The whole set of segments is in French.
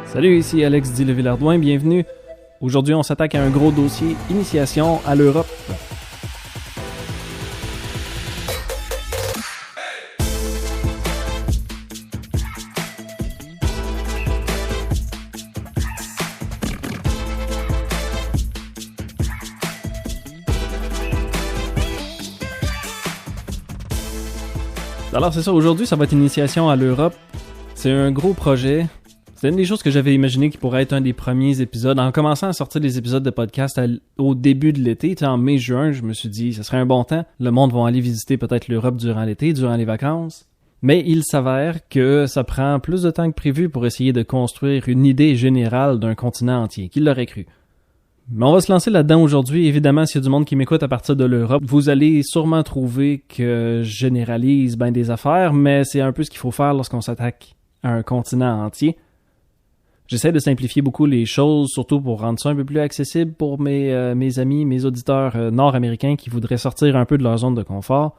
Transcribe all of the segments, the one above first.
Salut, ici Alex dit Le Villardouin, bienvenue. Aujourd'hui, on s'attaque à un gros dossier, initiation à l'Europe. Alors c'est ça, aujourd'hui ça va être initiation à l'Europe. C'est un gros projet. C'est une des choses que j'avais imaginé qui pourrait être un des premiers épisodes. En commençant à sortir des épisodes de podcast au début de l'été, en mai-juin, je me suis dit ce serait un bon temps. Le monde va aller visiter peut-être l'Europe durant l'été, durant les vacances. Mais il s'avère que ça prend plus de temps que prévu pour essayer de construire une idée générale d'un continent entier. Qui l'aurait cru? Mais on va se lancer là-dedans aujourd'hui. Évidemment, s'il y a du monde qui m'écoute à partir de l'Europe, vous allez sûrement trouver que je généralise bien des affaires, mais c'est un peu ce qu'il faut faire lorsqu'on s'attaque à un continent entier. J'essaie de simplifier beaucoup les choses, surtout pour rendre ça un peu plus accessible pour mes amis, mes auditeurs nord-américains qui voudraient sortir un peu de leur zone de confort.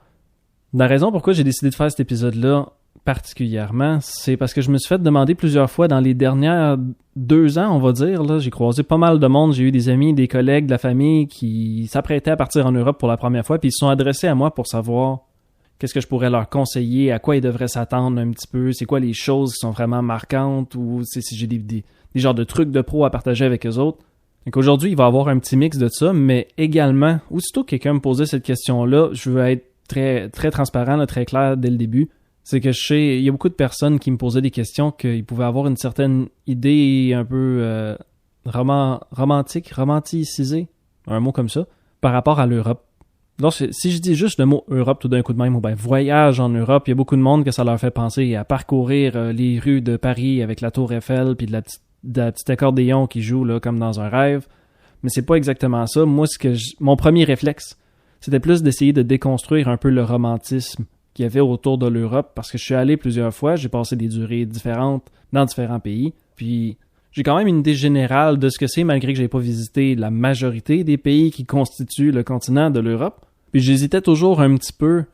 La raison pourquoi j'ai décidé de faire cet épisode-là particulièrement, c'est parce que je me suis fait demander plusieurs fois dans les dernières 2 ans, on va dire, là, j'ai croisé pas mal de monde, j'ai eu des amis, des collègues, de la famille qui s'apprêtaient à partir en Europe pour la première fois, puis ils se sont adressés à moi pour savoir qu'est-ce que je pourrais leur conseiller, à quoi ils devraient s'attendre un petit peu, c'est quoi les choses qui sont vraiment marquantes, ou si j'ai des genres de trucs de pro à partager avec eux autres. Donc aujourd'hui, il va y avoir un petit mix de ça, mais également, aussitôt que quelqu'un me posait cette question-là, je veux être très, très transparent, là, très clair dès le début. C'est que je sais, il y a beaucoup de personnes qui me posaient des questions qu'ils pouvaient avoir une certaine idée un peu romanticisée, un mot comme ça, par rapport à l'Europe. Donc, si je dis juste le mot Europe tout d'un coup de même, ou bien voyage en Europe, il y a beaucoup de monde que ça leur fait penser à parcourir les rues de Paris avec la tour Eiffel puis de la petite accordéon qui joue là comme dans un rêve. Mais c'est pas exactement ça. Moi, mon premier réflexe, c'était plus d'essayer de déconstruire un peu le romantisme qu'il y avait autour de l'Europe, parce que je suis allé plusieurs fois, j'ai passé des durées différentes dans différents pays, puis j'ai quand même une idée générale de ce que c'est, malgré que j'ai pas visité la majorité des pays qui constituent le continent de l'Europe. Puis j'hésitais toujours un petit peu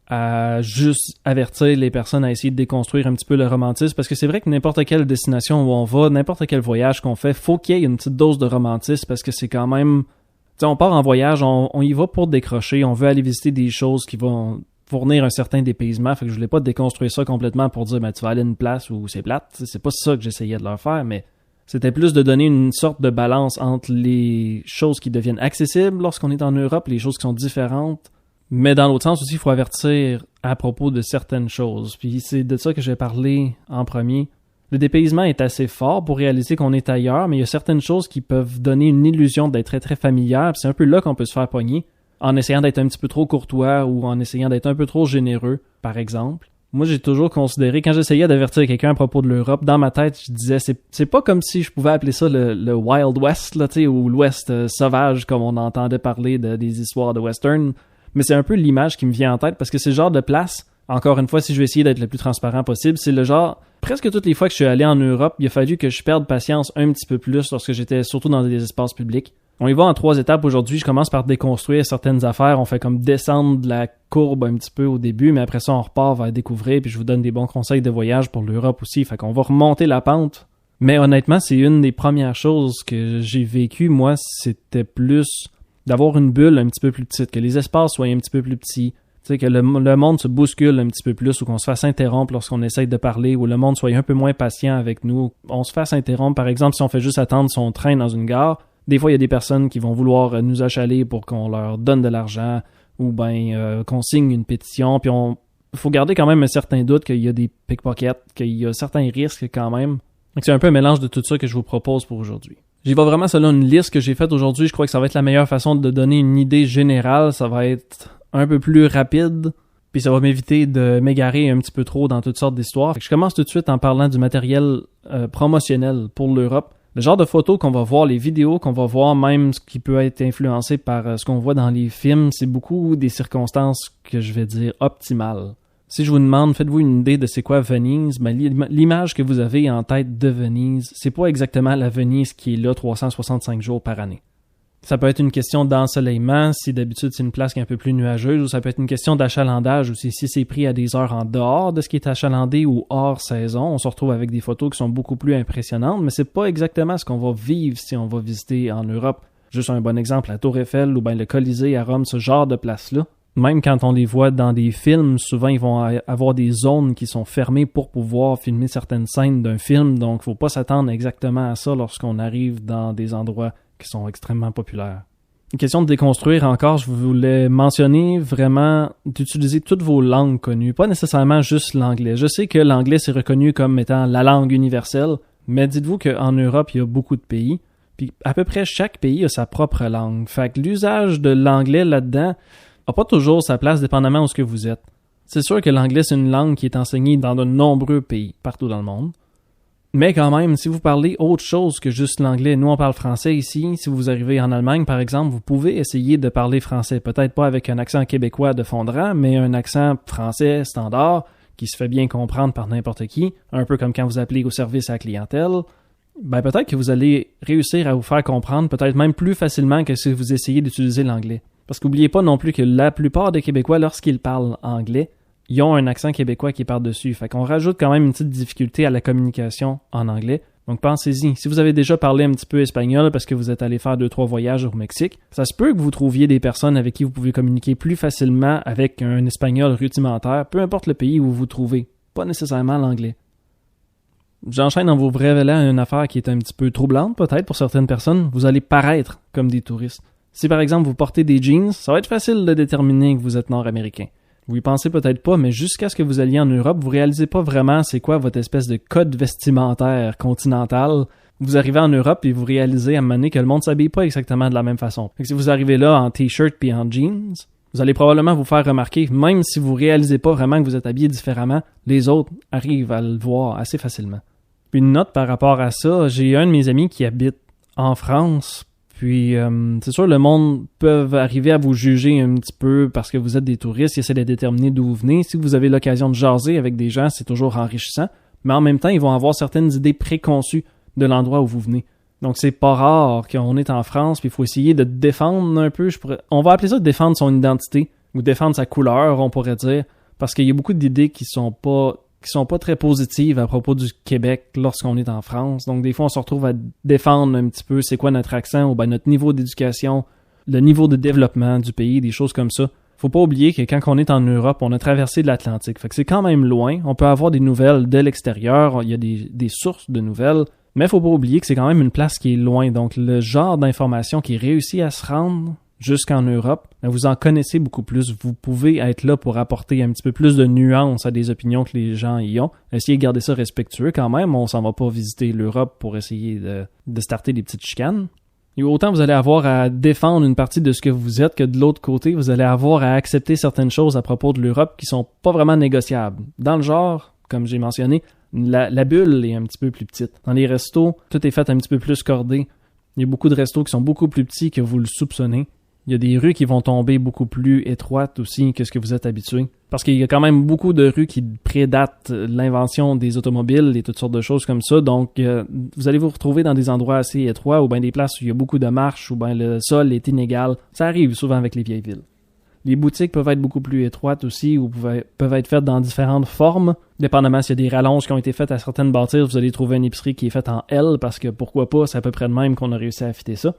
à juste avertir les personnes à essayer de déconstruire un petit peu le romantisme, parce que c'est vrai que n'importe quelle destination où on va, n'importe quel voyage qu'on fait, faut qu'il y ait une petite dose de romantisme, parce que c'est quand même... Tu sais, on part en voyage, on y va pour décrocher, on veut aller visiter des choses qui vont fournir un certain dépaysement, fait que je voulais pas déconstruire ça complètement pour dire tu vas aller à une place où c'est plate, c'est pas ça que j'essayais de leur faire, mais c'était plus de donner une sorte de balance entre les choses qui deviennent accessibles lorsqu'on est en Europe, les choses qui sont différentes, mais dans l'autre sens aussi, il faut avertir à propos de certaines choses, puis c'est de ça que je vais parler en premier. Le dépaysement est assez fort pour réaliser qu'on est ailleurs, mais il y a certaines choses qui peuvent donner une illusion d'être très très familière, puis c'est un peu là qu'on peut se faire pogner, en essayant d'être un petit peu trop courtois ou en essayant d'être un peu trop généreux, par exemple. Moi, j'ai toujours considéré, quand j'essayais d'avertir quelqu'un à propos de l'Europe, dans ma tête, je disais, c'est pas comme si je pouvais appeler ça le Wild West, là, tu sais, ou l'Ouest sauvage, comme on entendait parler des histoires de western, mais c'est un peu l'image qui me vient en tête, parce que c'est le genre de place, encore une fois, si je vais essayer d'être le plus transparent possible, c'est le genre, presque toutes les fois que je suis allé en Europe, il a fallu que je perde patience un petit peu plus lorsque j'étais surtout dans des espaces publics. On y va en 3 étapes aujourd'hui. Je commence par déconstruire certaines affaires. On fait comme descendre de la courbe un petit peu au début, mais après ça, on repart vers découvrir, puis je vous donne des bons conseils de voyage pour l'Europe aussi. Fait qu'on va remonter la pente. Mais honnêtement, c'est une des premières choses que j'ai vécues. Moi, c'était plus d'avoir une bulle un petit peu plus petite, que les espaces soient un petit peu plus petits. Tu sais, que le monde se bouscule un petit peu plus, ou qu'on se fasse interrompre lorsqu'on essaye de parler, ou le monde soit un peu moins patient avec nous. On se fasse interrompre, par exemple, si on fait juste attendre son train dans une gare. Des fois, il y a des personnes qui vont vouloir nous achaler pour qu'on leur donne de l'argent ou qu'on signe une pétition. Puis il faut garder quand même un certain doute qu'il y a des pickpockets, qu'il y a certains risques quand même. Donc c'est un peu un mélange de tout ça que je vous propose pour aujourd'hui. J'y vais vraiment selon une liste que j'ai faite aujourd'hui. Je crois que ça va être la meilleure façon de donner une idée générale. Ça va être un peu plus rapide, puis ça va m'éviter de m'égarer un petit peu trop dans toutes sortes d'histoires. Fait que je commence tout de suite en parlant du matériel promotionnel pour l'Europe. Le genre de photos qu'on va voir, les vidéos qu'on va voir, même ce qui peut être influencé par ce qu'on voit dans les films, c'est beaucoup des circonstances que je vais dire optimales. Si je vous demande, faites-vous une idée de c'est quoi Venise, ben, l'image que vous avez en tête de Venise, c'est pas exactement la Venise qui est là 365 jours par année. Ça peut être une question d'ensoleillement, si d'habitude c'est une place qui est un peu plus nuageuse, ou ça peut être une question d'achalandage aussi. Si c'est pris à des heures en dehors de ce qui est achalandé ou hors saison, on se retrouve avec des photos qui sont beaucoup plus impressionnantes, mais c'est pas exactement ce qu'on va vivre si on va visiter en Europe. Juste un bon exemple, la Tour Eiffel ou bien le Colisée à Rome, ce genre de place-là. Même quand on les voit dans des films, souvent ils vont avoir des zones qui sont fermées pour pouvoir filmer certaines scènes d'un film, donc faut pas s'attendre exactement à ça lorsqu'on arrive dans des endroits qui sont extrêmement populaires. Une question de déconstruire encore, je voulais mentionner vraiment d'utiliser toutes vos langues connues, pas nécessairement juste l'anglais. Je sais que l'anglais c'est reconnu comme étant la langue universelle, mais dites-vous qu'en Europe, il y a beaucoup de pays, puis à peu près chaque pays a sa propre langue. Fait que l'usage de l'anglais là-dedans n'a pas toujours sa place dépendamment où ce que vous êtes. C'est sûr que l'anglais c'est une langue qui est enseignée dans de nombreux pays, partout dans le monde. Mais quand même, si vous parlez autre chose que juste l'anglais, nous on parle français ici, si vous arrivez en Allemagne par exemple, vous pouvez essayer de parler français, peut-être pas avec un accent québécois de fondant, mais un accent français standard qui se fait bien comprendre par n'importe qui, un peu comme quand vous appelez au service à la clientèle. Ben peut-être que vous allez réussir à vous faire comprendre, peut-être même plus facilement que si vous essayez d'utiliser l'anglais. Parce qu'oubliez pas non plus que la plupart des Québécois, lorsqu'ils parlent anglais, ils ont un accent québécois qui est par-dessus. Fait qu'on rajoute quand même une petite difficulté à la communication en anglais. Donc pensez-y. Si vous avez déjà parlé un petit peu espagnol parce que vous êtes allé faire 2-3 voyages au Mexique, ça se peut que vous trouviez des personnes avec qui vous pouvez communiquer plus facilement avec un espagnol rudimentaire, peu importe le pays où vous vous trouvez. Pas nécessairement l'anglais. J'enchaîne en vous révélant une affaire qui est un petit peu troublante peut-être pour certaines personnes. Vous allez paraître comme des touristes. Si par exemple vous portez des jeans, ça va être facile de déterminer que vous êtes nord-américain. Vous y pensez peut-être pas, mais jusqu'à ce que vous alliez en Europe, vous réalisez pas vraiment c'est quoi votre espèce de code vestimentaire continental. Vous arrivez en Europe et vous réalisez à un moment donné que le monde s'habille pas exactement de la même façon. Fait que si vous arrivez là en t-shirt puis en jeans, vous allez probablement vous faire remarquer, même si vous réalisez pas vraiment que vous êtes habillé différemment, les autres arrivent à le voir assez facilement. Puis une note par rapport à ça, j'ai un de mes amis qui habite en France. Puis, c'est sûr, le monde peut arriver à vous juger un petit peu parce que vous êtes des touristes, ils essaient de déterminer d'où vous venez. Si vous avez l'occasion de jaser avec des gens, c'est toujours enrichissant. Mais en même temps, ils vont avoir certaines idées préconçues de l'endroit où vous venez. Donc, c'est pas rare qu'on est en France, puis il faut essayer de défendre un peu. On va appeler ça défendre son identité, ou défendre sa couleur, on pourrait dire, parce qu'il y a beaucoup d'idées qui sont pas très positives à propos du Québec lorsqu'on est en France. Donc, des fois, on se retrouve à défendre un petit peu c'est quoi notre accent ou ben notre niveau d'éducation, le niveau de développement du pays, des choses comme ça. Faut pas oublier que quand on est en Europe, on a traversé de l'Atlantique. Fait que c'est quand même loin. On peut avoir des nouvelles de l'extérieur. Il y a des sources de nouvelles. Mais faut pas oublier que c'est quand même une place qui est loin. Donc, le genre d'information qui réussit à se rendre jusqu'en Europe, vous en connaissez beaucoup plus. Vous pouvez être là pour apporter un petit peu plus de nuances à des opinions que les gens y ont. Essayez de garder ça respectueux quand même. On s'en va pas visiter l'Europe pour essayer de starter des petites chicanes. Et autant vous allez avoir à défendre une partie de ce que vous êtes que de l'autre côté, vous allez avoir à accepter certaines choses à propos de l'Europe qui sont pas vraiment négociables. Dans le genre, comme j'ai mentionné, la bulle est un petit peu plus petite. Dans les restos, tout est fait un petit peu plus cordé. Il y a beaucoup de restos qui sont beaucoup plus petits que vous le soupçonnez. Il y a des rues qui vont tomber beaucoup plus étroites aussi que ce que vous êtes habitué. Parce qu'il y a quand même beaucoup de rues qui prédatent l'invention des automobiles et toutes sortes de choses comme ça. Donc, vous allez vous retrouver dans des endroits assez étroits ou bien des places où il y a beaucoup de marches ou bien le sol est inégal. Ça arrive souvent avec les vieilles villes. Les boutiques peuvent être beaucoup plus étroites aussi ou peuvent être faites dans différentes formes. Dépendamment s'il y a des rallonges qui ont été faites à certaines bâtisses, vous allez trouver une épicerie qui est faite en L parce que pourquoi pas, c'est à peu près de même qu'on a réussi à fitter ça.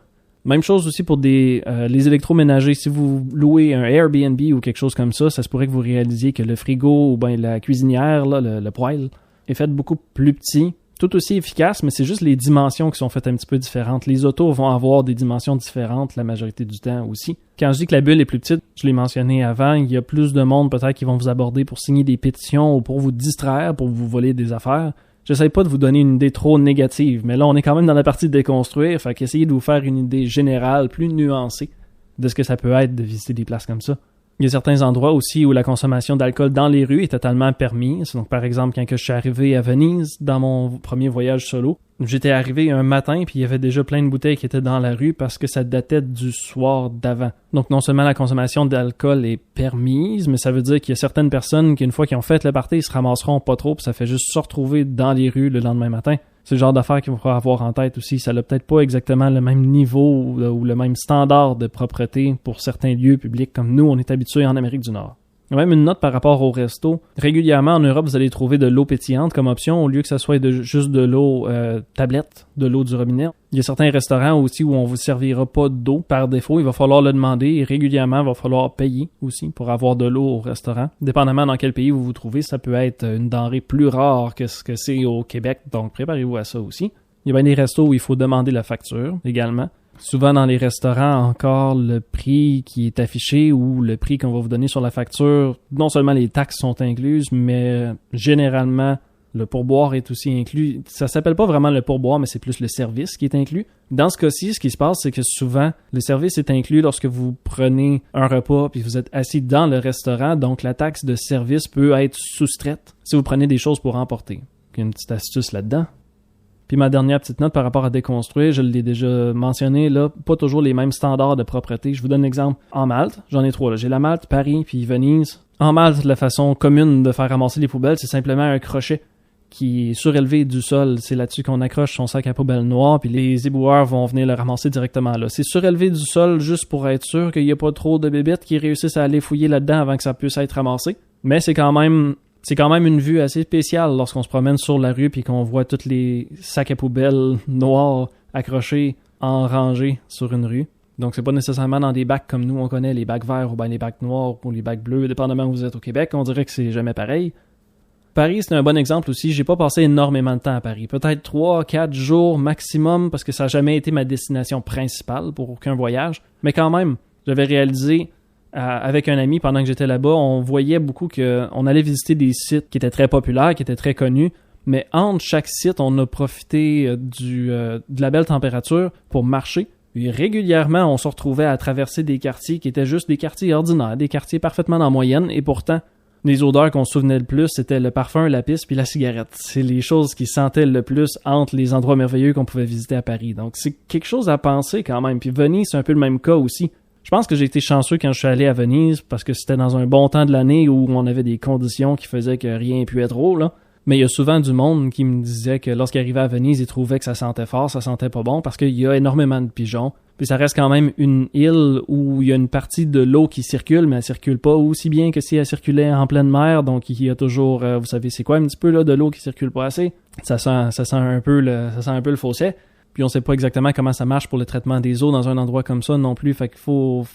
Même chose aussi pour les électroménagers. Si vous louez un Airbnb ou quelque chose comme ça se pourrait que vous réalisiez que le frigo ou bien la cuisinière, là, le poêle, est fait beaucoup plus petit. Tout aussi efficace, mais c'est juste les dimensions qui sont faites un petit peu différentes. Les autos vont avoir des dimensions différentes la majorité du temps aussi. Quand je dis que la bulle est plus petite, je l'ai mentionné avant, il y a plus de monde peut-être qui vont vous aborder pour signer des pétitions ou pour vous distraire, pour vous voler des affaires. J'essaie pas de vous donner une idée trop négative, mais là, on est quand même dans la partie de déconstruire, fait qu'essayez de vous faire une idée générale, plus nuancée, de ce que ça peut être de visiter des places comme ça. Il y a certains endroits aussi où la consommation d'alcool dans les rues est totalement permise. Donc, par exemple, quand je suis arrivé à Venise, dans mon premier voyage solo, j'étais arrivé un matin puis il y avait déjà plein de bouteilles qui étaient dans la rue parce que ça datait du soir d'avant. Donc, non seulement la consommation d'alcool est permise, mais ça veut dire qu'il y a certaines personnes qui, une fois qu'ils ont fait le party, ils se ramasseront pas trop puis ça fait juste se retrouver dans les rues le lendemain matin. C'est le genre d'affaires qu'il faut avoir en tête aussi. Ça n'a peut-être pas exactement le même niveau ou le même standard de propreté pour certains lieux publics comme nous, on est habitués en Amérique du Nord. Même une note par rapport au resto. Régulièrement en Europe, vous allez trouver de l'eau pétillante comme option au lieu que ça soit juste de l'eau tablette, de l'eau du robinet. Il y a certains restaurants aussi où on vous servira pas d'eau par défaut. Il va falloir le demander et régulièrement, il va falloir payer aussi pour avoir de l'eau au restaurant. Dépendamment dans quel pays vous vous trouvez, ça peut être une denrée plus rare que ce que c'est au Québec. Donc préparez-vous à ça aussi. Il y a bien des restos où il faut demander la facture également. Souvent dans les restaurants, encore le prix qui est affiché ou le prix qu'on va vous donner sur la facture, non seulement les taxes sont incluses, mais généralement le pourboire est aussi inclus. Ça s'appelle pas vraiment le pourboire, mais c'est plus le service qui est inclus. Dans ce cas-ci, ce qui se passe, c'est que souvent, le service est inclus lorsque vous prenez un repas puis vous êtes assis dans le restaurant, donc la taxe de service peut être soustraite si vous prenez des choses pour emporter. Il y a une petite astuce là-dedans. Puis ma dernière petite note par rapport à déconstruire, je l'ai déjà mentionné, là, pas toujours les mêmes standards de propreté. Je vous donne un exemple. En Malte, j'en ai 3 là. J'ai la Malte, Paris, puis Venise. En Malte, la façon commune de faire ramasser les poubelles, c'est simplement un crochet qui est surélevé du sol. C'est là-dessus qu'on accroche son sac à poubelle noir, puis les éboueurs vont venir le ramasser directement là. C'est surélevé du sol juste pour être sûr qu'il n'y a pas trop de bébites qui réussissent à aller fouiller là-dedans avant que ça puisse être ramassé. Mais c'est quand même une vue assez spéciale lorsqu'on se promène sur la rue puis qu'on voit tous les sacs à poubelle noirs accrochés en rangée sur une rue. Donc c'est pas nécessairement dans des bacs comme nous on connaît, les bacs verts ou bien les bacs noirs ou les bacs bleus, dépendamment où vous êtes au Québec, on dirait que c'est jamais pareil. Paris, c'est un bon exemple aussi. J'ai pas passé énormément de temps à Paris. Peut-être 3-4 jours maximum parce que ça n'a jamais été ma destination principale pour aucun voyage. Mais quand même, j'avais réalisé avec un ami pendant que j'étais là-bas, on voyait beaucoup qu'on allait visiter des sites qui étaient très populaires, qui étaient très connus, mais entre chaque site, on a profité de la belle température pour marcher. Et régulièrement, on se retrouvait à traverser des quartiers qui étaient juste des quartiers ordinaires, des quartiers parfaitement en moyenne, et pourtant, les odeurs qu'on se souvenait le plus, c'était le parfum, la pisse puis la cigarette. C'est les choses qui sentaient le plus entre les endroits merveilleux qu'on pouvait visiter à Paris. Donc c'est quelque chose à penser quand même. Puis Venise, c'est un peu le même cas aussi. Je pense que j'ai été chanceux quand je suis allé à Venise parce que c'était dans un bon temps de l'année où on avait des conditions qui faisaient que rien puait trop, là. Mais il y a souvent du monde qui me disait que lorsqu'il arrivait à Venise, il trouvait que ça sentait fort, ça sentait pas bon parce qu'il y a énormément de pigeons. Puis ça reste quand même une île où il y a une partie de l'eau qui circule, mais elle circule pas aussi bien que si elle circulait en pleine mer. Donc il y a toujours, vous savez c'est quoi un petit peu là de l'eau qui circule pas assez. Ça sent un peu le fossé. Puis on sait pas exactement comment ça marche pour le traitement des eaux dans un endroit comme ça non plus. Fait qu'il faut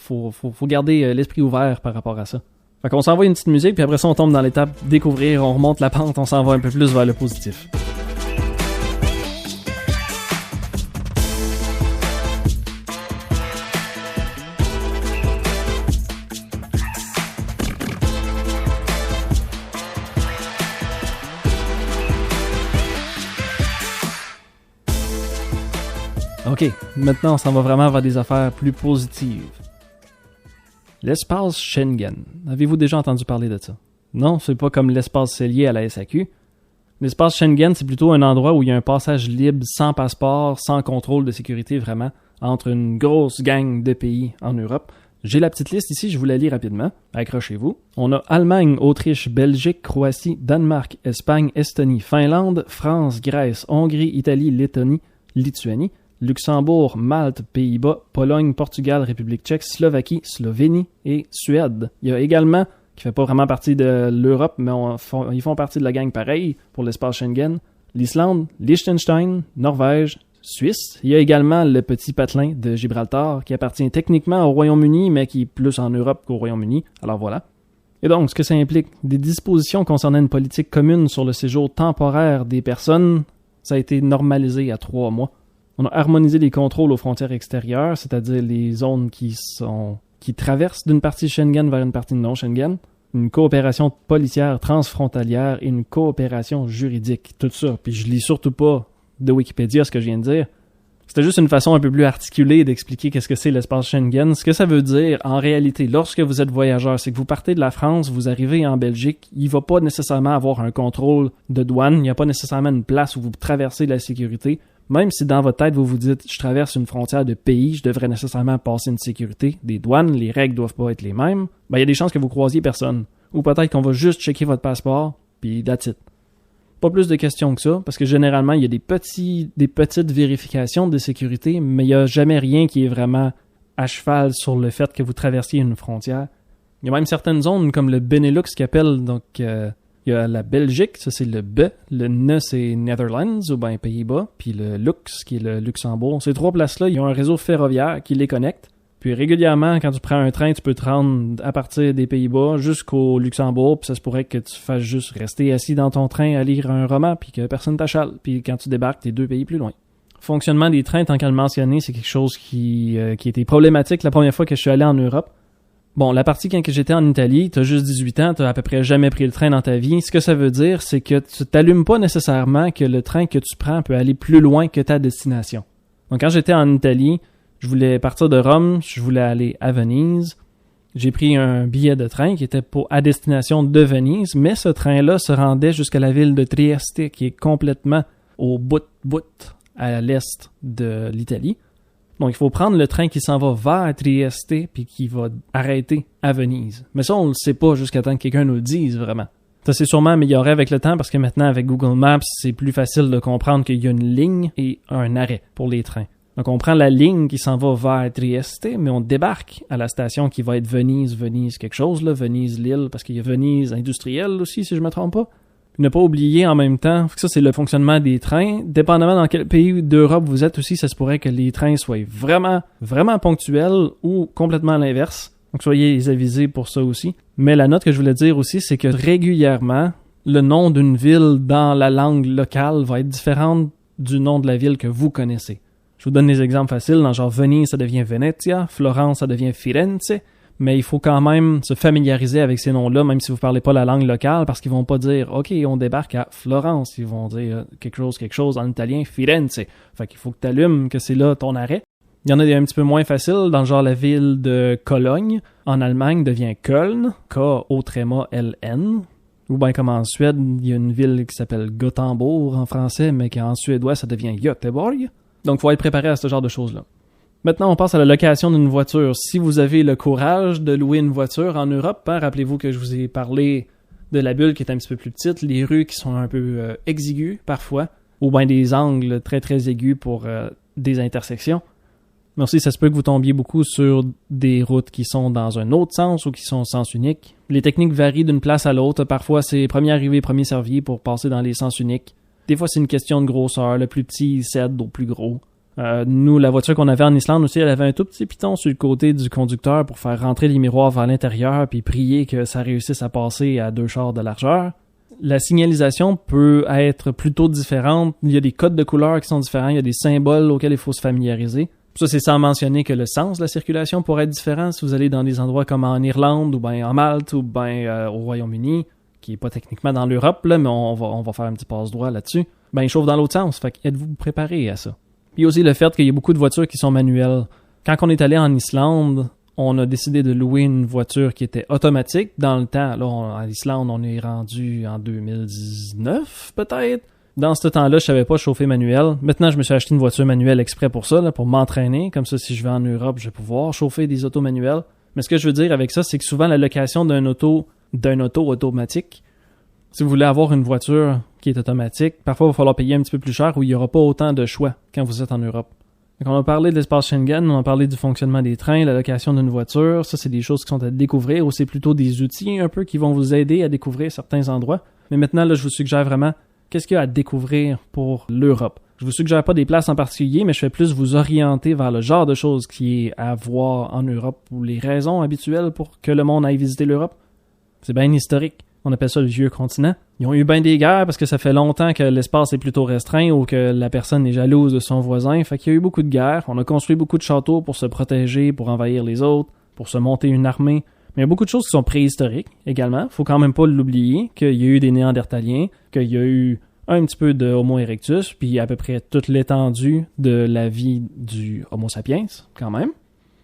garder l'esprit ouvert par rapport à ça. Fait qu'on s'envoie une petite musique, puis après ça on tombe dans l'étape découvrir, on remonte la pente, on s'en va un peu plus vers le positif. OK, maintenant on s'en va vraiment vers des affaires plus positives. L'espace Schengen. Avez-vous déjà entendu parler de ça? Non, c'est pas comme l'espace cellier à la SAQ. L'espace Schengen, c'est plutôt un endroit où il y a un passage libre, sans passeport, sans contrôle de sécurité vraiment, entre une grosse gang de pays en Europe. J'ai la petite liste ici, je vous la lis rapidement. Accrochez-vous. On a Allemagne, Autriche, Belgique, Croatie, Danemark, Espagne, Estonie, Finlande, France, Grèce, Hongrie, Italie, Lettonie, Lituanie, Luxembourg, Malte, Pays-Bas, Pologne, Portugal, République tchèque, Slovaquie, Slovénie et Suède. Il y a également, qui fait pas vraiment partie de l'Europe, mais ils font partie de la gang pareil pour l'espace Schengen, l'Islande, Liechtenstein, Norvège, Suisse. Il y a également le petit patelin de Gibraltar qui appartient techniquement au Royaume-Uni, mais qui est plus en Europe qu'au Royaume-Uni. Alors voilà. Et donc, ce que ça implique, des dispositions concernant une politique commune sur le séjour temporaire des personnes, ça a été normalisé à 3 mois. On a harmonisé les contrôles aux frontières extérieures, c'est-à-dire les zones qui traversent d'une partie Schengen vers une partie non Schengen, une coopération policière transfrontalière et une coopération juridique. Tout ça. Puis je lis surtout pas de Wikipédia ce que je viens de dire. C'était juste une façon un peu plus articulée d'expliquer qu'est-ce que c'est l'espace Schengen. Ce que ça veut dire, en réalité, lorsque vous êtes voyageur, c'est que vous partez de la France, vous arrivez en Belgique, il va pas nécessairement avoir un contrôle de douane, il n'y a pas nécessairement une place où vous traversez la sécurité. Même si dans votre tête, vous vous dites « je traverse une frontière de pays, je devrais nécessairement passer une sécurité, des douanes, les règles doivent pas être les mêmes », ben il y a des chances que vous croisiez personne. Ou peut-être qu'on va juste checker votre passeport, puis that's it. Pas plus de questions que ça, parce que généralement, il y a des petites vérifications de sécurité, mais il n'y a jamais rien qui est vraiment à cheval sur le fait que vous traversiez une frontière. Il y a même certaines zones, comme le Benelux qui appelle, donc il y a la Belgique, ça c'est le B, le N c'est Netherlands, ou bien Pays-Bas, puis le Lux qui est le Luxembourg. Ces 3 places-là, ils ont un réseau ferroviaire qui les connecte. Puis régulièrement, quand tu prends un train, tu peux te rendre à partir des Pays-Bas jusqu'au Luxembourg, puis ça se pourrait que tu fasses juste rester assis dans ton train à lire un roman, puis que personne t'achale. Puis quand tu débarques, t'es 2 pays plus loin. Fonctionnement des trains, tant qu'à le mentionner, c'est quelque chose qui était problématique la première fois que je suis allé en Europe. Bon, la partie quand j'étais en Italie, t'as juste 18 ans, t'as à peu près jamais pris le train dans ta vie. Ce que ça veut dire, c'est que tu t'allumes pas nécessairement que le train que tu prends peut aller plus loin que ta destination. Donc quand j'étais en Italie, je voulais partir de Rome, je voulais aller à Venise. J'ai pris un billet de train qui était à destination de Venise, mais ce train-là se rendait jusqu'à la ville de Trieste, qui est complètement au bout à l'est de l'Italie. Donc il faut prendre le train qui s'en va vers Trieste puis qui va arrêter à Venise. Mais ça, on le sait pas jusqu'à temps que quelqu'un nous le dise vraiment. Ça s'est sûrement amélioré avec le temps parce que maintenant, avec Google Maps, c'est plus facile de comprendre qu'il y a une ligne et un arrêt pour les trains. Donc, on prend la ligne qui s'en va vers Trieste, mais on débarque à la station qui va être Venise quelque chose, là, Venise-Lille, parce qu'il y a Venise industrielle aussi, si je me trompe pas. Ne pas oublier en même temps, que ça, c'est le fonctionnement des trains. Dépendamment dans quel pays d'Europe vous êtes aussi, ça se pourrait que les trains soient vraiment, vraiment ponctuels ou complètement à l'inverse. Donc, soyez avisés pour ça aussi. Mais la note que je voulais dire aussi, c'est que régulièrement, le nom d'une ville dans la langue locale va être différent du nom de la ville que vous connaissez. Je vous donne des exemples faciles. Dans genre Venise, ça devient Venezia. Florence, ça devient Firenze. Mais il faut quand même se familiariser avec ces noms-là, même si vous ne parlez pas la langue locale, parce qu'ils vont pas dire « OK, on débarque à Florence ». Ils vont dire quelque chose en italien, Firenze. Fait qu'il faut que tu allumes que c'est là ton arrêt. Il y en a des un petit peu moins faciles, dans genre la ville de Cologne, en Allemagne, devient Köln, K-O-L-N. Ou bien comme en Suède, il y a une ville qui s'appelle Gothenburg en français, mais qu'en suédois, ça devient Göteborg. Donc, il faut être préparé à ce genre de choses-là. Maintenant, on passe à la location d'une voiture. Si vous avez le courage de louer une voiture en Europe, rappelez-vous que je vous ai parlé de la bulle qui est un petit peu plus petite, les rues qui sont un peu exiguës parfois, ou bien des angles très très aigus pour des intersections. Mais aussi, ça se peut que vous tombiez beaucoup sur des routes qui sont dans un autre sens ou qui sont sens unique. Les techniques varient d'une place à l'autre. Parfois, c'est premier arrivé, premier servi pour passer dans les sens uniques. Des fois, c'est une question de grosseur. Le plus petit cède au plus gros. Nous, la voiture qu'on avait en Islande aussi, elle avait un tout petit piton sur le côté du conducteur pour faire rentrer les miroirs vers l'intérieur puis prier que ça réussisse à passer à 2 chars de largeur. La signalisation peut être plutôt différente. Il y a des codes de couleurs qui sont différents. Il y a des symboles auxquels il faut se familiariser. Ça, c'est sans mentionner que le sens de la circulation pourrait être différent si vous allez dans des endroits comme en Irlande ou bien en Malte ou bien au Royaume-Uni, qui est pas techniquement dans l'Europe, là, mais on va faire un petit passe-droit là-dessus. Ben, il chauffe dans l'autre sens. Fait êtes-vous préparé à ça? Puis aussi le fait qu'il y a beaucoup de voitures qui sont manuelles. Quand on est allé en Islande, on a décidé de louer une voiture qui était automatique. Dans le temps, là, à l'Islande, on est rendu en 2019, peut-être. Dans ce temps-là, je savais pas chauffer manuel. Maintenant, je me suis acheté une voiture manuelle exprès pour ça, là, pour m'entraîner. Comme ça, si je vais en Europe, je vais pouvoir chauffer des autos manuelles. Mais ce que je veux dire avec ça, c'est que souvent, la location d'un auto automatique, si vous voulez avoir une voiture qui est automatique, parfois il va falloir payer un petit peu plus cher ou il n'y aura pas autant de choix quand vous êtes en Europe. Donc on a parlé de l'espace Schengen, on a parlé du fonctionnement des trains, la location d'une voiture. Ça, c'est des choses qui sont à découvrir ou c'est plutôt des outils un peu qui vont vous aider à découvrir certains endroits. Mais maintenant, là, je vous suggère vraiment qu'est-ce qu'il y a à découvrir pour l'Europe. Je vous suggère pas des places en particulier, mais je fais plus vous orienter vers le genre de choses qui est à voir en Europe ou les raisons habituelles pour que le monde aille visiter l'Europe. C'est bien historique. On appelle ça le vieux continent. Ils ont eu bien des guerres parce que ça fait longtemps que l'espace est plutôt restreint ou que la personne est jalouse de son voisin. Fait qu'il y a eu beaucoup de guerres. On a construit beaucoup de châteaux pour se protéger, pour envahir les autres, pour se monter une armée. Mais il y a beaucoup de choses qui sont préhistoriques également. Faut quand même pas l'oublier qu'il y a eu des Néandertaliens, qu'il y a eu un petit peu de Homo erectus, puis à peu près toute l'étendue de la vie du Homo sapiens, quand même.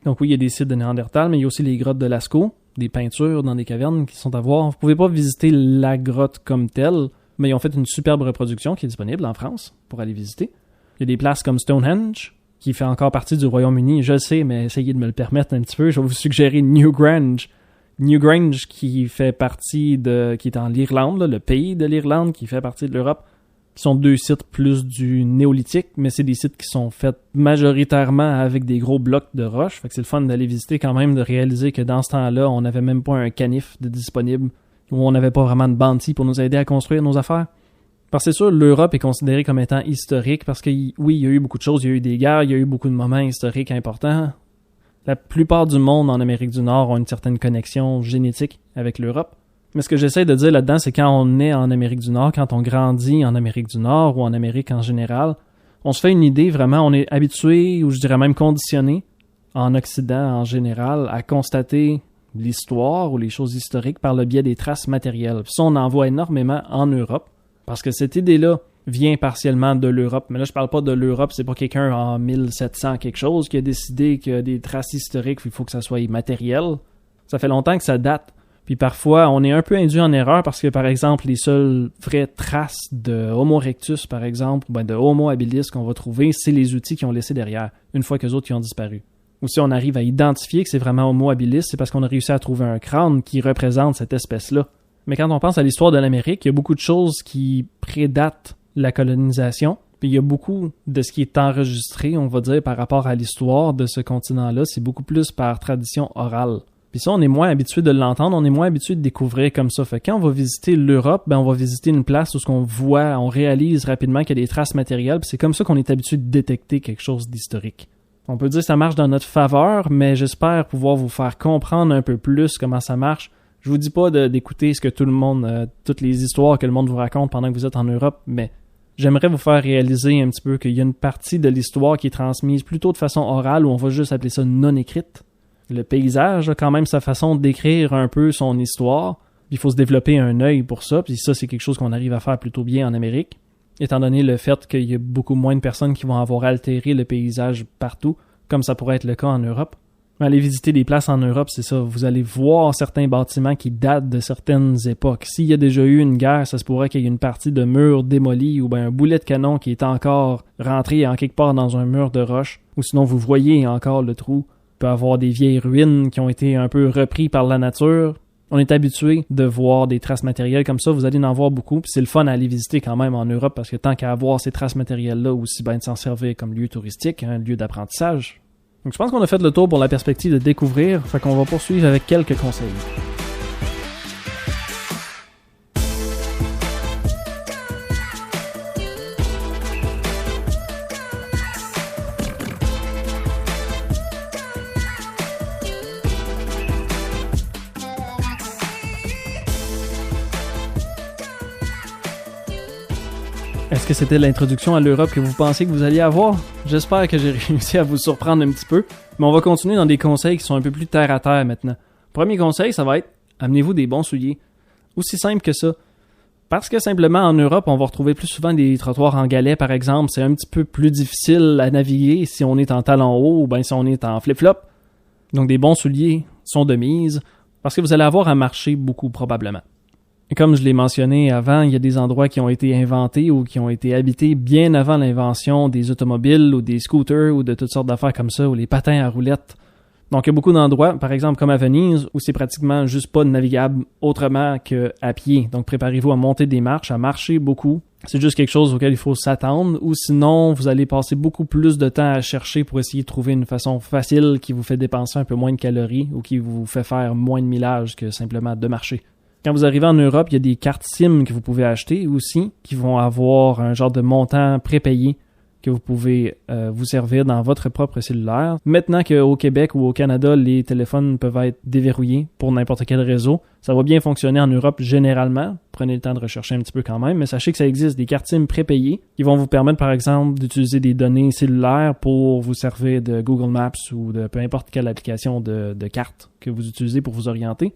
Donc oui, il y a des sites de Néandertal, mais il y a aussi les grottes de Lascaux, des peintures dans des cavernes qui sont à voir. Vous pouvez pas visiter la grotte comme telle, mais ils ont fait une superbe reproduction qui est disponible en France pour aller visiter. Il y a des places comme Stonehenge, qui fait encore partie du Royaume-Uni. Je le sais, mais essayez de me le permettre un petit peu. Je vais vous suggérer Newgrange. Newgrange qui est en l'Irlande, là, le pays de l'Irlande qui fait partie de l'Europe, qui sont 2 sites plus du néolithique, mais c'est des sites qui sont faits majoritairement avec des gros blocs de roches. Fait que c'est le fun d'aller visiter quand même, de réaliser que dans ce temps-là, on n'avait même pas un canif de disponible, où on n'avait pas vraiment de bounty pour nous aider à construire nos affaires. Parce que c'est sûr, l'Europe est considérée comme étant historique, parce que oui, il y a eu beaucoup de choses, il y a eu des guerres, il y a eu beaucoup de moments historiques importants. La plupart du monde en Amérique du Nord ont une certaine connexion génétique avec l'Europe. Mais ce que j'essaie de dire là-dedans, c'est quand on est en Amérique du Nord, quand on grandit en Amérique du Nord ou en Amérique en général, on se fait une idée vraiment, on est habitué, ou je dirais même conditionné, en Occident en général, à constater l'histoire ou les choses historiques par le biais des traces matérielles. Puis ça, on en voit énormément en Europe, parce que cette idée-là vient partiellement de l'Europe. Mais là, je parle pas de l'Europe, c'est pas quelqu'un en 1700 quelque chose qui a décidé que des traces historiques, il faut que ça soit matériel. Ça fait longtemps que ça date. Puis parfois, on est un peu induit en erreur parce que, par exemple, les seules vraies traces de Homo erectus, par exemple, ou de Homo habilis qu'on va trouver, c'est les outils qu'ils ont laissés derrière, une fois qu'eux autres qui ont disparu. Ou si on arrive à identifier que c'est vraiment Homo habilis, c'est parce qu'on a réussi à trouver un crâne qui représente cette espèce-là. Mais quand on pense à l'histoire de l'Amérique, il y a beaucoup de choses qui prédatent la colonisation. Puis il y a beaucoup de ce qui est enregistré, on va dire, par rapport à l'histoire de ce continent-là, c'est beaucoup plus par tradition orale. Puis ça, on est moins habitué de l'entendre, on est moins habitué de découvrir comme ça. Fait que quand on va visiter l'Europe, on va visiter une place où ce qu'on voit, on réalise rapidement qu'il y a des traces matérielles, puis c'est comme ça qu'on est habitué de détecter quelque chose d'historique. On peut dire que ça marche dans notre faveur, mais j'espère pouvoir vous faire comprendre un peu plus comment ça marche. Je vous dis pas d'écouter ce que tout le monde, toutes les histoires que le monde vous raconte pendant que vous êtes en Europe, mais j'aimerais vous faire réaliser un petit peu qu'il y a une partie de l'histoire qui est transmise plutôt de façon orale, où on va juste appeler ça non écrite. Le paysage a quand même sa façon de décrire un peu son histoire. Il faut se développer un œil pour ça, puis ça, c'est quelque chose qu'on arrive à faire plutôt bien en Amérique, étant donné le fait qu'il y a beaucoup moins de personnes qui vont avoir altéré le paysage partout, comme ça pourrait être le cas en Europe. Mais aller visiter des places en Europe, c'est ça. Vous allez voir certains bâtiments qui datent de certaines époques. S'il y a déjà eu une guerre, ça se pourrait qu'il y ait une partie de mur démoli ou bien un boulet de canon qui est encore rentré en quelque part dans un mur de roche, ou sinon vous voyez encore le trou. Il peut y avoir des vieilles ruines qui ont été un peu repris par la nature. On est habitué de voir des traces matérielles comme ça, vous allez en voir beaucoup, puis c'est le fun à aller visiter quand même en Europe, parce que tant qu'à avoir ces traces matérielles-là, aussi bien de s'en servir comme lieu touristique, un lieu d'apprentissage. Donc je pense qu'on a fait le tour pour la perspective de découvrir, fait qu'on va poursuivre avec quelques conseils. Est-ce que c'était l'introduction à l'Europe que vous pensiez que vous alliez avoir? J'espère que j'ai réussi à vous surprendre un petit peu, mais on va continuer dans des conseils qui sont un peu plus terre à terre maintenant. Premier conseil, ça va être amenez-vous des bons souliers. Aussi simple que ça. Parce que simplement en Europe, on va retrouver plus souvent des trottoirs en galets par exemple, c'est un petit peu plus difficile à naviguer si on est en talons hauts ou bien si on est en flip-flop. Donc des bons souliers sont de mise parce que vous allez avoir à marcher beaucoup probablement. Et comme je l'ai mentionné avant, il y a des endroits qui ont été inventés ou qui ont été habités bien avant l'invention des automobiles ou des scooters ou de toutes sortes d'affaires comme ça, ou les patins à roulettes. Donc, il y a beaucoup d'endroits, par exemple comme à Venise, où c'est pratiquement juste pas navigable autrement qu'à pied. Donc, préparez-vous à monter des marches, à marcher beaucoup. C'est juste quelque chose auquel il faut s'attendre, ou sinon, vous allez passer beaucoup plus de temps à chercher pour essayer de trouver une façon facile qui vous fait dépenser un peu moins de calories ou qui vous fait faire moins de millage que simplement de marcher. Quand vous arrivez en Europe, il y a des cartes SIM que vous pouvez acheter aussi, qui vont avoir un genre de montant prépayé que vous pouvez vous servir dans votre propre cellulaire. Maintenant qu'au Québec ou au Canada, les téléphones peuvent être déverrouillés pour n'importe quel réseau, ça va bien fonctionner en Europe généralement. Prenez le temps de rechercher un petit peu quand même, mais sachez que ça existe des cartes SIM prépayées qui vont vous permettre, par exemple, d'utiliser des données cellulaires pour vous servir de Google Maps ou de peu importe quelle application de carte que vous utilisez pour vous orienter.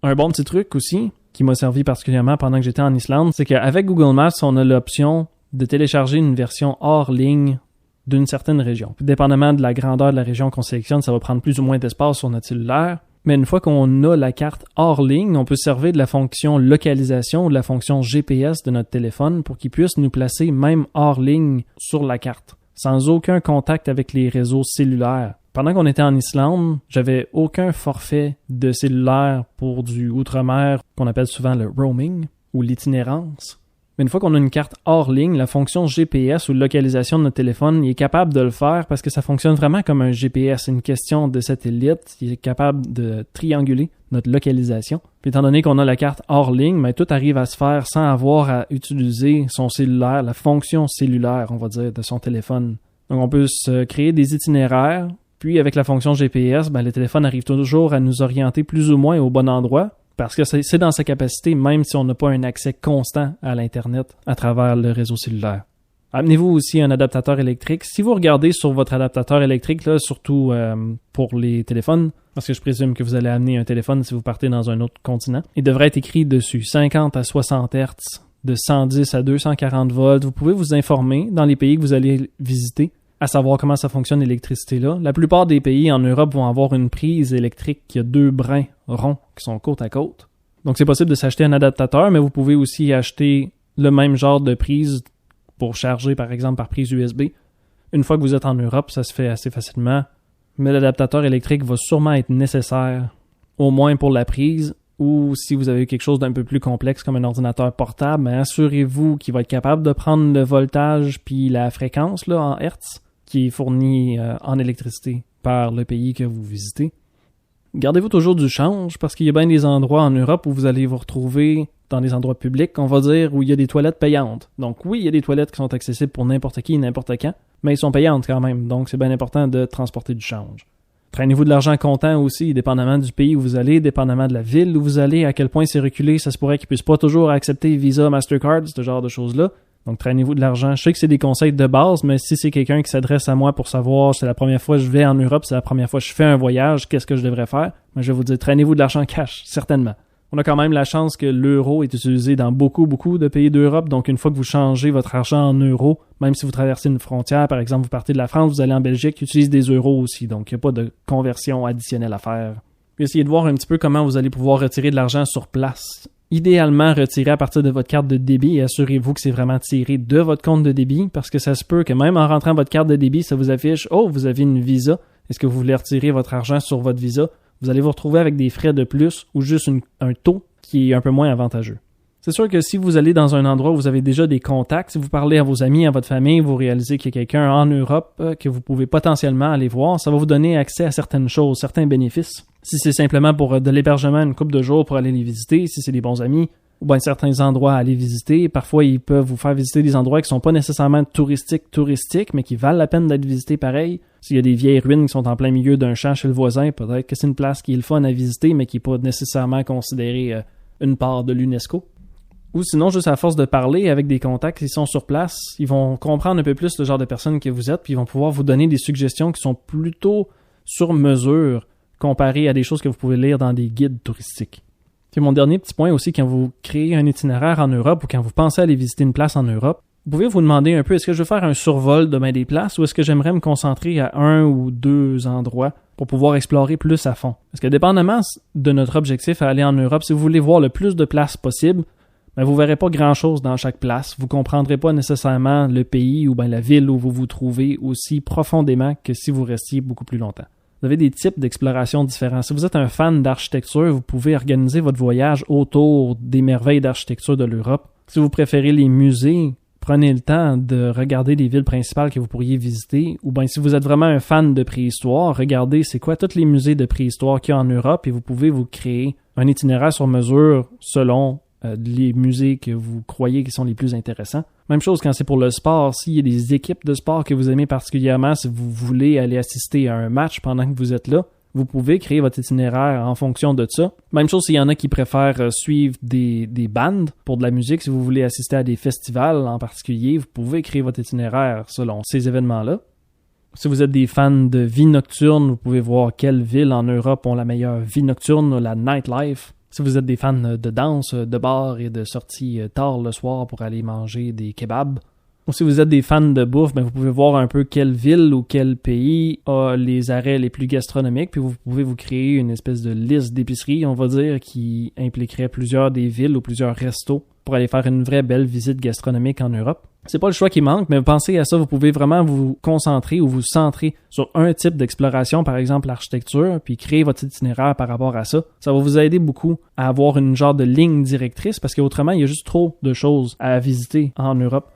Un bon petit truc aussi, qui m'a servi particulièrement pendant que j'étais en Islande, c'est qu'avec Google Maps, on a l'option de télécharger une version hors ligne d'une certaine région. Puis, dépendamment de la grandeur de la région qu'on sélectionne, ça va prendre plus ou moins d'espace sur notre cellulaire. Mais une fois qu'on a la carte hors ligne, on peut se servir de la fonction localisation ou de la fonction GPS de notre téléphone pour qu'il puisse nous placer même hors ligne sur la carte, sans aucun contact avec les réseaux cellulaires. Pendant qu'on était en Islande, j'avais aucun forfait de cellulaire pour du outre-mer qu'on appelle souvent le roaming ou l'itinérance. Mais une fois qu'on a une carte hors ligne, la fonction GPS ou localisation de notre téléphone, il est capable de le faire parce que ça fonctionne vraiment comme un GPS. C'est une question de satellite. Il est capable de trianguler notre localisation. Puis étant donné qu'on a la carte hors ligne, mais tout arrive à se faire sans avoir à utiliser son cellulaire, la fonction cellulaire, on va dire, de son téléphone. Donc on peut se créer des itinéraires. Puis avec la fonction GPS, le téléphone arrive toujours à nous orienter plus ou moins au bon endroit. Parce que c'est dans sa capacité, même si on n'a pas un accès constant à l'Internet à travers le réseau cellulaire. Amenez-vous aussi un adaptateur électrique. Si vous regardez sur votre adaptateur électrique, là, surtout pour les téléphones, parce que je présume que vous allez amener un téléphone si vous partez dans un autre continent, il devrait être écrit dessus 50 à 60 Hz, de 110 à 240 volts. Vous pouvez vous informer dans les pays que vous allez visiter à savoir comment ça fonctionne l'électricité-là. La plupart des pays en Europe vont avoir une prise électrique qui a 2 brins ronds qui sont côte à côte. Donc c'est possible de s'acheter un adaptateur, mais vous pouvez aussi acheter le même genre de prise pour charger par exemple par prise USB. Une fois que vous êtes en Europe, ça se fait assez facilement, mais l'adaptateur électrique va sûrement être nécessaire, au moins pour la prise, ou si vous avez quelque chose d'un peu plus complexe comme un ordinateur portable, assurez-vous qu'il va être capable de prendre le voltage puis la fréquence là, en Hertz qui est fournie en électricité par le pays que vous visitez. Gardez-vous toujours du change parce qu'il y a bien des endroits en Europe où vous allez vous retrouver dans des endroits publics, on va dire, où il y a des toilettes payantes. Donc oui, il y a des toilettes qui sont accessibles pour n'importe qui, n'importe quand, mais elles sont payantes quand même, donc c'est bien important de transporter du change. Traînez-vous de l'argent comptant aussi, dépendamment du pays où vous allez, dépendamment de la ville où vous allez, à quel point c'est reculé, ça se pourrait qu'ils puissent pas toujours accepter Visa, Mastercard, ce genre de choses-là. Donc traînez-vous de l'argent. Je sais que c'est des conseils de base, mais si c'est quelqu'un qui s'adresse à moi pour savoir c'est la première fois que je vais en Europe, c'est la première fois que je fais un voyage, qu'est-ce que je devrais faire? Moi, je vais vous dire, traînez-vous de l'argent cash, certainement. On a quand même la chance que l'euro est utilisé dans beaucoup de pays d'Europe. Donc, une fois que vous changez votre argent en euros, même si vous traversez une frontière, par exemple, vous partez de la France, vous allez en Belgique, ils utilisent des euros aussi. Donc, il n'y a pas de conversion additionnelle à faire. Puis, essayez de voir un petit peu comment vous allez pouvoir retirer de l'argent sur place. Idéalement, retirez à partir de votre carte de débit et assurez-vous que c'est vraiment tiré de votre compte de débit parce que ça se peut que même en rentrant votre carte de débit, ça vous affiche « Oh, vous avez une Visa. Est-ce que vous voulez retirer votre argent sur votre Visa? » Vous allez vous retrouver avec des frais de plus ou juste un taux qui est un peu moins avantageux. C'est sûr que si vous allez dans un endroit où vous avez déjà des contacts, si vous parlez à vos amis, à votre famille, vous réalisez qu'il y a quelqu'un en Europe que vous pouvez potentiellement aller voir, ça va vous donner accès à certaines choses, certains bénéfices. Si c'est simplement pour de l'hébergement une couple de jours pour aller les visiter, si c'est des bons amis, ou bien certains endroits à aller visiter, parfois ils peuvent vous faire visiter des endroits qui sont pas nécessairement touristiques, mais qui valent la peine d'être visités pareil. S'il y a des vieilles ruines qui sont en plein milieu d'un champ chez le voisin, peut-être que c'est une place qui est le fun à visiter, mais qui n'est pas nécessairement considérée une part de l'UNESCO. Ou sinon, juste à force de parler avec des contacts qui sont sur place, ils vont comprendre un peu plus le genre de personne que vous êtes, puis ils vont pouvoir vous donner des suggestions qui sont plutôt sur mesure comparées à des choses que vous pouvez lire dans des guides touristiques. Puis mon dernier petit point aussi, quand vous créez un itinéraire en Europe ou quand vous pensez aller visiter une place en Europe, vous pouvez vous demander un peu, est-ce que je veux faire un survol de des places ou est-ce que j'aimerais me concentrer à 1 ou 2 endroits pour pouvoir explorer plus à fond? Parce que dépendamment de notre objectif à aller en Europe, si vous voulez voir le plus de places possible, vous verrez pas grand-chose dans chaque place. Vous comprendrez pas nécessairement le pays ou la ville où vous vous trouvez aussi profondément que si vous restiez beaucoup plus longtemps. Vous avez des types d'exploration différents. Si vous êtes un fan d'architecture, vous pouvez organiser votre voyage autour des merveilles d'architecture de l'Europe. Si vous préférez les musées, prenez le temps de regarder les villes principales que vous pourriez visiter. Ou bien si vous êtes vraiment un fan de préhistoire, regardez c'est quoi tous les musées de préhistoire qu'il y a en Europe et vous pouvez vous créer un itinéraire sur mesure selon les musées que vous croyez qui sont les plus intéressants. Même chose quand c'est pour le sport. S'il y a des équipes de sport que vous aimez particulièrement, si vous voulez aller assister à un match pendant que vous êtes là, vous pouvez créer votre itinéraire en fonction de ça. Même chose s'il y en a qui préfèrent suivre des bandes pour de la musique. Si vous voulez assister à des festivals en particulier, vous pouvez créer votre itinéraire selon ces événements-là. Si vous êtes des fans de vie nocturne, vous pouvez voir quelles villes en Europe ont la meilleure vie nocturne, la nightlife. Si vous êtes des fans de danse, de bars et de sorties tard le soir pour aller manger des kebabs, Ou si vous êtes des fans de bouffe, vous pouvez voir un peu quelle ville ou quel pays a les arrêts les plus gastronomiques, puis vous pouvez vous créer une espèce de liste d'épiceries, on va dire, qui impliquerait plusieurs des villes ou plusieurs restos pour aller faire une vraie belle visite gastronomique en Europe. C'est pas le choix qui manque, mais pensez à ça, vous pouvez vraiment vous concentrer ou vous centrer sur un type d'exploration, par exemple l'architecture, puis créer votre itinéraire par rapport à ça. Ça va vous aider beaucoup à avoir une genre de ligne directrice, parce qu'autrement, il y a juste trop de choses à visiter en Europe.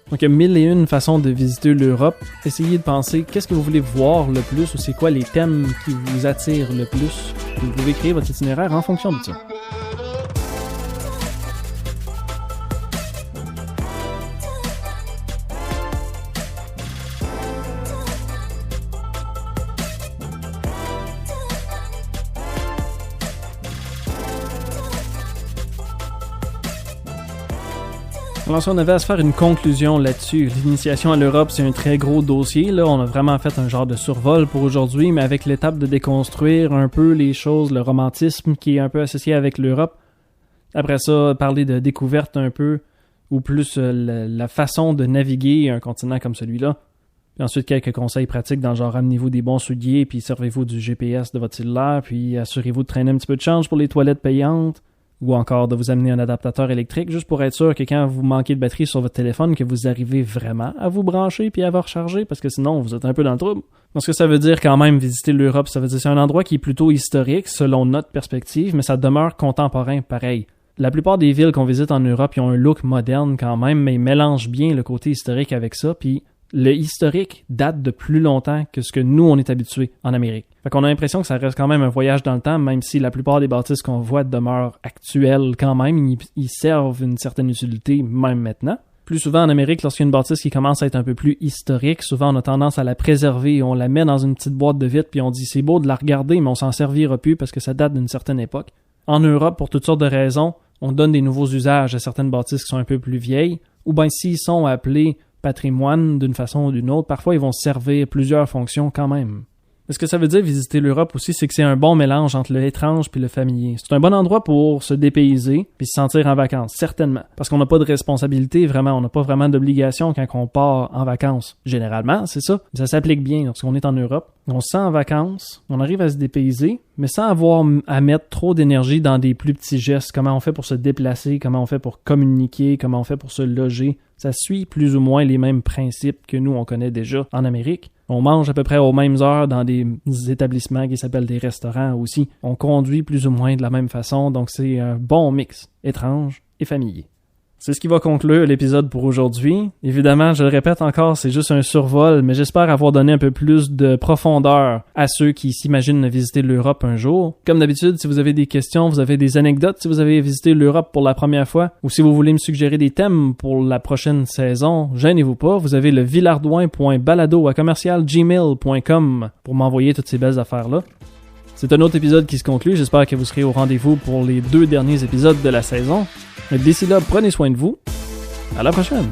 Donc, il y a 1001 façons de visiter l'Europe. Essayez de penser qu'est-ce que vous voulez voir le plus ou c'est quoi les thèmes qui vous attirent le plus. Vous pouvez créer votre itinéraire en fonction de ça. Alors si on avait à se faire une conclusion là-dessus, l'initiation à l'Europe, c'est un très gros dossier. Là, on a vraiment fait un genre de survol pour aujourd'hui, mais avec l'étape de déconstruire un peu les choses, le romantisme qui est un peu associé avec l'Europe. Après ça, parler de découverte un peu, ou plus la façon de naviguer un continent comme celui-là. Puis ensuite, quelques conseils pratiques dans le genre amenez-vous des bons souliers, puis servez-vous du GPS de votre cellulaire, puis assurez-vous de traîner un petit peu de change pour les toilettes payantes. Ou encore de vous amener un adaptateur électrique juste pour être sûr que quand vous manquez de batterie sur votre téléphone, que vous arrivez vraiment à vous brancher puis à vous recharger, parce que sinon vous êtes un peu dans le trouble. Donc ce que ça veut dire quand même visiter l'Europe, ça veut dire que c'est un endroit qui est plutôt historique selon notre perspective, mais ça demeure contemporain pareil. La plupart des villes qu'on visite en Europe, ils ont un look moderne quand même, mais ils mélangent bien le côté historique avec ça, puis le historique date de plus longtemps que ce que nous, on est habitués en Amérique. Fait qu'on a l'impression que ça reste quand même un voyage dans le temps, même si la plupart des bâtisses qu'on voit demeurent actuelles quand même. Ils servent une certaine utilité même maintenant. Plus souvent en Amérique, lorsqu'il y a une bâtisse qui commence à être un peu plus historique, souvent on a tendance à la préserver. On la met dans une petite boîte de vitre puis on dit c'est beau de la regarder, mais on s'en servira plus parce que ça date d'une certaine époque. En Europe, pour toutes sortes de raisons, on donne des nouveaux usages à certaines bâtisses qui sont un peu plus vieilles, ou bien s'ils sont appelés patrimoine d'une façon ou d'une autre, parfois ils vont servir plusieurs fonctions quand même. Ce que ça veut dire visiter l'Europe aussi, c'est que c'est un bon mélange entre le étrange puis le familier. C'est un bon endroit pour se dépayser puis se sentir en vacances, certainement. Parce qu'on n'a pas de responsabilité, vraiment, on n'a pas vraiment d'obligation quand on part en vacances. Généralement, c'est ça. Ça s'applique bien lorsqu'on est en Europe. On se sent en vacances, on arrive à se dépayser, mais sans avoir à mettre trop d'énergie dans des plus petits gestes. Comment on fait pour se déplacer, comment on fait pour communiquer, comment on fait pour se loger. Ça suit plus ou moins les mêmes principes que nous, on connaît déjà en Amérique. On mange à peu près aux mêmes heures dans des établissements qui s'appellent des restaurants aussi. On conduit plus ou moins de la même façon, donc c'est un bon mix, étrange et familier. C'est ce qui va conclure l'épisode pour aujourd'hui. Évidemment, je le répète encore, c'est juste un survol, mais j'espère avoir donné un peu plus de profondeur à ceux qui s'imaginent visiter l'Europe un jour. Comme d'habitude, si vous avez des questions, vous avez des anecdotes, si vous avez visité l'Europe pour la première fois, ou si vous voulez me suggérer des thèmes pour la prochaine saison, gênez-vous pas, vous avez le villardouin.balado@gmail.com pour m'envoyer toutes ces belles affaires-là. C'est un autre épisode qui se conclut, j'espère que vous serez au rendez-vous pour les 2 derniers épisodes de la saison. Mais d'ici là, prenez soin de vous. À la prochaine!